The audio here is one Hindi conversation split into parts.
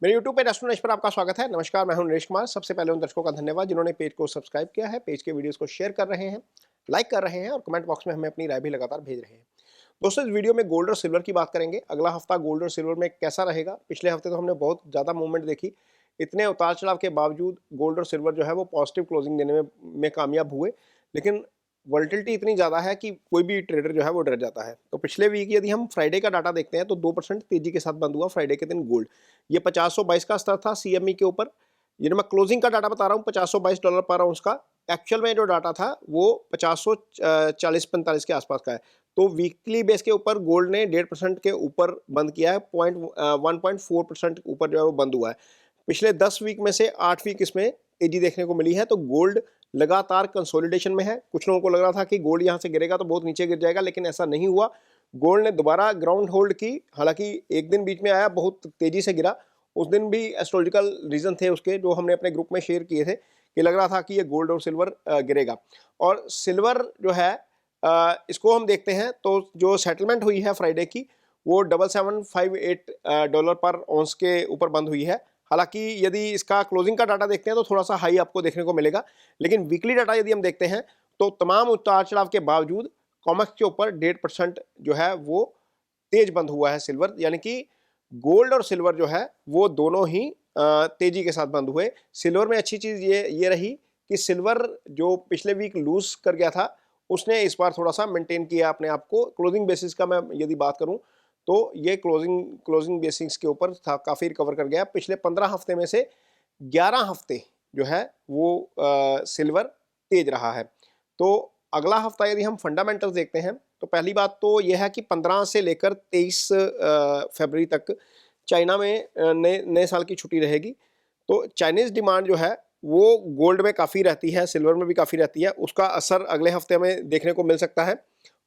मेरे YouTube पे रेस्टोरेंट पर आपका स्वागत है। नमस्कार, मैं हूं नरेश कुमार। सबसे पहले उन दर्शकों का धन्यवाद जिन्होंने पेज को सब्सक्राइब किया है, पेज के वीडियोस को शेयर कर रहे हैं, लाइक कर रहे हैं और कमेंट बॉक्स में हमें अपनी राय भी लगातार भेज रहे हैं। दोस्तों, इस वीडियो में गोल्ड और सिल्वर की बात करेंगे। अगला हफ्ता गोल्ड और सिल्वर में कैसा रहेगा? पिछले हफ्ते तो हमने बहुत ज़्यादा मूवमेंट देखी। इतने उतार चढ़ाव के बावजूद गोल्ड और सिल्वर जो है वो पॉजिटिव क्लोजिंग देने में कामयाब हुए, लेकिन वोलेटिलिटी इतनी ज़्यादा है कि कोई भी ट्रेडर जो है वो डर जाता है। तो पिछले वीक यदि हम फ्राइडे का डाटा देखते हैं तो 2% तेजी के साथ बंद हुआ फ्राइडे के दिन गोल्ड। ये 5022 का स्तर था सीएमई के ऊपर। ये जो मैं क्लोजिंग का डाटा बता रहा हूँ $5022 पर आउंस का, एक्चुअल में जो डाटा था वो 5040-45 के आसपास का है। तो वीकली बेस के ऊपर गोल्ड ने 1.5% के ऊपर बंद किया है, 1.4% ऊपर जो है वो बंद हुआ है। पिछले 10 वीक में से 8 वीक इसमें तेजी देखने को मिली है। तो गोल्ड लगातार कंसोलिडेशन में है। कुछ लोगों को लग रहा था कि गोल्ड यहाँ से गिरेगा तो बहुत नीचे गिर जाएगा, लेकिन ऐसा नहीं हुआ। गोल्ड ने दोबारा ग्राउंड होल्ड की। हालांकि एक दिन बीच में आया, बहुत तेजी से गिरा। उस दिन भी एस्ट्रोलॉजिकल रीजन थे उसके, जो हमने अपने ग्रुप में शेयर किए थे कि लग रहा था कि ये गोल्ड और सिल्वर गिरेगा। और सिल्वर जो है इसको हम देखते हैं तो जो सेटलमेंट हुई है फ्राइडे की, वो $7758 पर ऑन्स के ऊपर बंद हुई है। हालांकि यदि इसका क्लोजिंग का डाटा देखते हैं तो थोड़ा सा हाई आपको देखने को मिलेगा, लेकिन वीकली डाटा यदि हम देखते हैं तो तमाम उतार चढ़ाव के बावजूद कॉमेक्स के ऊपर 1.5% जो है वो तेज बंद हुआ है सिल्वर। यानी कि गोल्ड और सिल्वर जो है वो दोनों ही तेजी के साथ बंद हुए। सिल्वर में अच्छी चीज ये रही कि सिल्वर जो पिछले वीक लूज कर गया था, उसने इस बार थोड़ा सा मेंटेन किया अपने आप को। क्लोजिंग बेसिस का मैं यदि बात करूं तो ये क्लोजिंग बेसिस के ऊपर था, काफी रिकवर कर गया। पिछले 15 हफ्ते में से 11 हफ्ते जो है वो सिल्वर तेज रहा है। तो अगला हफ्ता यदि हम फंडामेंटल्स देखते हैं तो पहली बात तो यह है कि 15 से लेकर 23 फरवरी तक चाइना में नए साल की छुट्टी रहेगी। तो चाइनीज डिमांड जो है वो गोल्ड में काफ़ी रहती है, सिल्वर में भी काफ़ी रहती है। उसका असर अगले हफ्ते में देखने को मिल सकता है।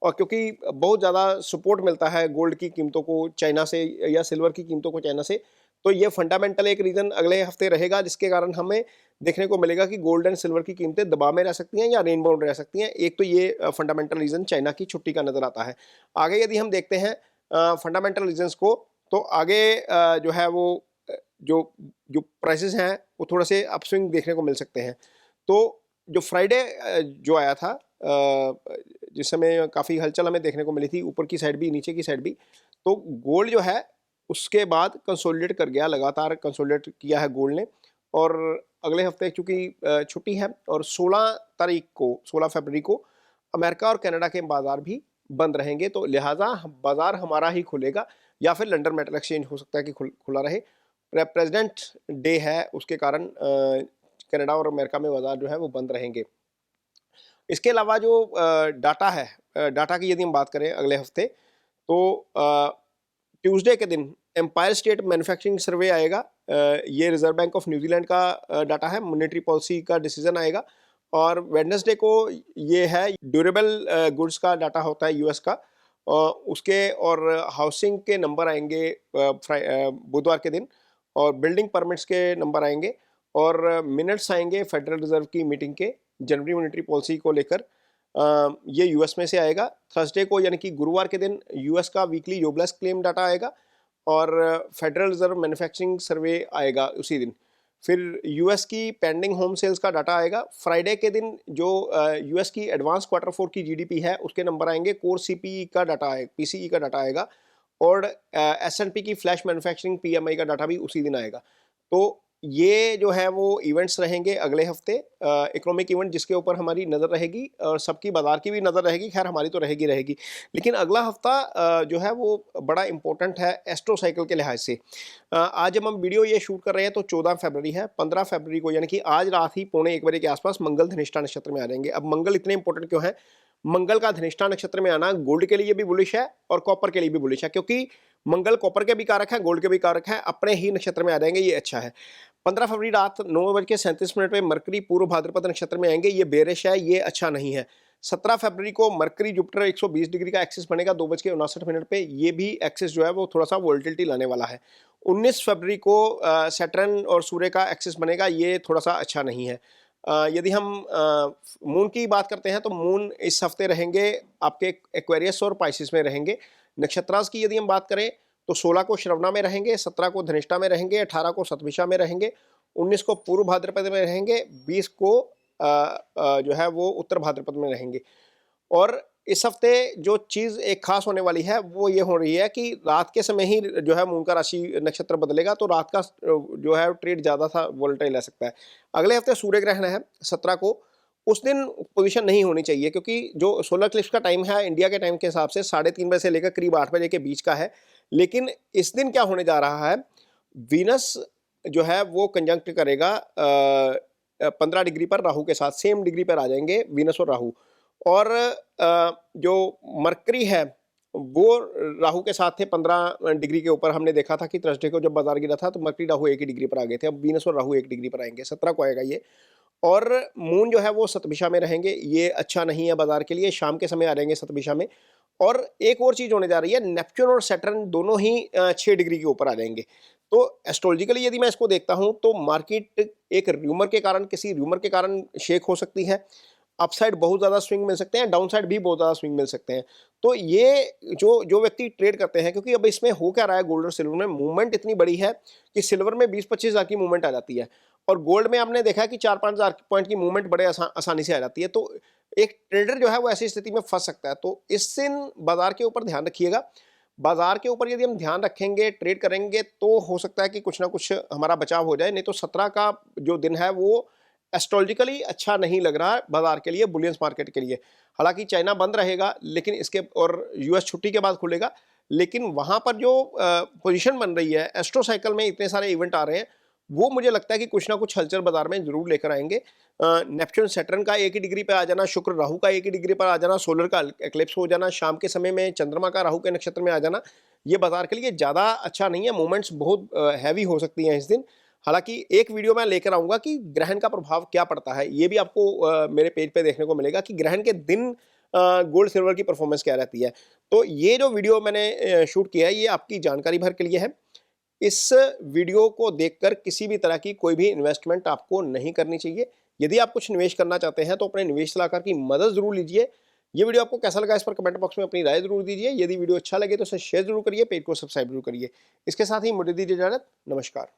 और क्योंकि बहुत ज़्यादा सपोर्ट मिलता है गोल्ड की कीमतों को चाइना से या सिल्वर की कीमतों को चाइना से, तो ये फंडामेंटल एक रीज़न अगले हफ्ते रहेगा जिसके कारण हमें देखने को मिलेगा कि गोल्ड एंड सिल्वर की कीमतें दबाव में रह सकती हैं या रेन बाउंड रह सकती हैं। एक तो ये फंडामेंटल रीज़न चाइना की छुट्टी का नज़र आता है। आगे यदि हम देखते हैं फंडामेंटल रीजन्स को, तो आगे जो है वो जो जो प्राइसेस हैं वो थोड़े से अपस्विंग देखने को मिल सकते हैं। तो जो फ्राइडे जो आया था, जिस समय काफ़ी हलचल हमें देखने को मिली थी, ऊपर की साइड भी नीचे की साइड भी, तो गोल्ड जो है उसके बाद कंसोलिडेट कर गया, लगातार कंसोलिडेट किया है गोल्ड ने। और अगले हफ्ते चूँकि छुट्टी है और 16 फरवरी को अमेरिका और कनाडा के बाज़ार भी बंद रहेंगे, तो लिहाजा बाज़ार हमारा ही खुलेगा या फिर लंदन मेटल एक्सचेंज हो सकता है कि खुला रहे। प्रेसिडेंट डे है, उसके कारण कनाडा और अमेरिका में बाज़ार जो है वो बंद रहेंगे। इसके अलावा जो डाटा है, डाटा की यदि हम बात करें अगले हफ्ते, तो ट्यूसडे के दिन एम्पायर स्टेट मैन्युफैक्चरिंग सर्वे आएगा। ये रिजर्व बैंक ऑफ न्यूजीलैंड का डाटा है, मॉनेटरी पॉलिसी का डिसीजन आएगा। और वेडनेसडे को ये है ड्यूरेबल गुड्स का डाटा होता है यूएस का, उसके और हाउसिंग के नंबर आएंगे बुधवार के दिन, और बिल्डिंग परमिट्स के नंबर आएंगे, और मिनट्स आएंगे फेडरल रिजर्व की मीटिंग के जनवरी मॉनेटरी पॉलिसी को लेकर। ये यूएस में से आएगा। थर्सडे को यानी कि गुरुवार के दिन यूएस का वीकली जोबलेस क्लेम डाटा आएगा और फेडरल रिजर्व मैन्युफैक्चरिंग सर्वे आएगा उसी दिन। फिर यूएस की पेंडिंग होम सेल्स का डाटा आएगा। फ्राइडे के दिन जो यूएस की एडवांस क्वार्टर 4 की जीडीपी है उसके नंबर आएंगे। कोर सीपीई का डाटा आएगा, पीसीई का डाटा आएगा, और एसएनपी की फ्लैश मैन्युफैक्चरिंग पीएमआई का डाटा भी उसी दिन आएगा। तो ये जो है वो इवेंट्स रहेंगे अगले हफ्ते, इकोनॉमिक इवेंट जिसके ऊपर हमारी नज़र रहेगी और सबकी बाजार की भी नज़र रहेगी। खैर हमारी तो रहेगी। लेकिन अगला हफ्ता जो है वो बड़ा इंपॉर्टेंट है एस्ट्रो साइकिल के लिहाज से। आज जब हम वीडियो ये शूट कर रहे हैं तो 14 फरवरी है। 15 फरवरी को यानी कि आज रात ही 12:45 के आसपास मंगल धनिष्ठा नक्षत्र में आ जाएंगे। अब मंगल इतने इंपॉर्टेंट क्यों है? मंगल का धनिष्ठा नक्षत्र में आना गोल्ड के लिए भी बुलिश है और कॉपर के लिए भी बुलिश है, क्योंकि मंगल कॉपर के भी कारक है, गोल्ड के भी कारक है, अपने ही नक्षत्र में आ जाएंगे, ये अच्छा है। 15 फरवरी रात 9:37 पे मरकरी पूर्व भाद्रपद नक्षत्र में आएंगे, ये बेरिश है, ये अच्छा नहीं है। 17 फरवरी को मरकरी जुपिटर 120 डिग्री का एक्सिस बनेगा 2:59 पे, ये भी एक्सिस जो है वो थोड़ा सा वोल्टिलिटी लाने वाला है। 19 फरवरी को सैटर्न और सूर्य का एक्सिस बनेगा, ये थोड़ा सा अच्छा नहीं है। यदि हम मून की बात करते हैं तो मून इस हफ्ते रहेंगे आपके एक्वेरियस और पाइसिस में रहेंगे। नक्षत्रास की यदि हम बात करें तो 16 को श्रवणा में रहेंगे, 17 को धनिष्ठा में रहेंगे, 18 को शतभिषा में रहेंगे, 19 को पूर्व भाद्रपद में रहेंगे, 20 को जो है वो उत्तर भाद्रपद में रहेंगे। और इस हफ्ते जो चीज़ एक खास होने वाली है वो ये हो रही है कि रात के समय ही जो है मून का राशि नक्षत्र बदलेगा, तो रात का जो है ट्रेड ज़्यादा सा वोलेटाइल रह सकता है। अगले हफ्ते सूर्य ग्रहण है 17 को, उस दिन पोजीशन नहीं होनी चाहिए क्योंकि जो सोलर इक्लिप्स का टाइम है इंडिया के टाइम के हिसाब से 3:30 बजे से लेकर करीब 8 बजे के बीच का है। लेकिन इस दिन क्या होने जा रहा है, वीनस जो है वो कंजंक्ट करेगा 15 डिग्री पर राहु के साथ, सेम डिग्री पर आ जाएंगे वीनस और राहु। और जो मरकरी है वो राहु के साथ थे 15 डिग्री के ऊपर। हमने देखा था कि थर्सडे को जब बाजार गिरा था तो मरकरी राहु एक ही डिग्री पर आ गए थे, अब वीनस और राहु 1 डिग्री पर आएंगे, 17 को आएगा ये। और मून जो है वो शतभिषा में रहेंगे, ये अच्छा नहीं है बाजार के लिए, शाम के समय आ जाएंगे शतभिषा में। और एक और चीज होने जा रही है, नेपच्यून और सैटर्न दोनों ही 6 डिग्री के ऊपर आ जाएंगे। तो एस्ट्रोलॉजिकली यदि मैं इसको देखता हूं तो मार्केट एक र्यूमर के कारण, किसी र्यूमर के कारण शेक हो सकती है, अपसाइड बहुत ज़्यादा स्विंग मिल सकते हैं, डाउन साइड भी बहुत ज़्यादा स्विंग मिल सकते हैं। तो ये जो जो व्यक्ति ट्रेड करते हैं, क्योंकि अब इसमें हो क्या रहा है, गोल्ड और सिल्वर में मूवमेंट इतनी बड़ी है कि सिल्वर में 20-25 हज़ार की मूवमेंट आ जाती है और गोल्ड में आपने देखा है कि 4-5 हज़ार पॉइंट की मूवमेंट बड़े आसानी से आ जाती है। तो एक ट्रेडर जो है वो ऐसी स्थिति में फंस सकता है। तो इस दिन बाजार के ऊपर ध्यान रखिएगा। बाजार के ऊपर यदि हम ध्यान रखेंगे, ट्रेड करेंगे, तो हो सकता है कि कुछ ना कुछ हमारा बचाव हो जाए। नहीं तो 17 का जो दिन है वो एस्ट्रोलॉजिकली अच्छा नहीं लग रहा है बाजार के लिए, बुलियंस मार्केट के लिए। हालांकि चाइना बंद रहेगा लेकिन इसके, और यूएस छुट्टी के बाद खुलेगा, लेकिन वहां पर जो पोजीशन बन रही है, एस्ट्रो साइकिल में इतने सारे इवेंट आ रहे हैं, वो मुझे लगता है कि कुछ ना कुछ हलचल बाजार में जरूर लेकर आएंगे। नेपच्यून सैटर्न का 1 ही डिग्री पे आ जाना, शुक्र राहु का 1 ही डिग्री पर आ जाना, सोलर का एक्लिप्स हो जाना, शाम के समय में चंद्रमा का राहु के नक्षत्र में आ जाना, ये बाजार के लिए ज़्यादा अच्छा नहीं है। मूवमेंट्स बहुत हैवी हो सकती हैं इस दिन। हालांकि एक वीडियो मैं लेकर आऊंगा कि ग्रहण का प्रभाव क्या पड़ता है, ये भी आपको मेरे पेज पे देखने को मिलेगा कि ग्रहण के दिन गोल्ड सिल्वर की परफॉर्मेंस क्या रहती है। तो ये जो वीडियो मैंने शूट किया है ये आपकी जानकारी भर के लिए है। इस वीडियो को देखकर किसी भी तरह की कोई भी इन्वेस्टमेंट आपको नहीं करनी चाहिए। यदि आप कुछ निवेश करना चाहते हैं तो अपने निवेश सलाहकार की मदद जरूर लीजिए। ये वीडियो आपको कैसा लगा इस पर कमेंट बॉक्स में अपनी राय जरूर दीजिए। यदि वीडियो अच्छा लगे तो इसे शेयर जरूर करिए, पेज को सब्सक्राइब जरूर करिए। इसके साथ ही मुझे दीजिए इजाजत, नमस्कार।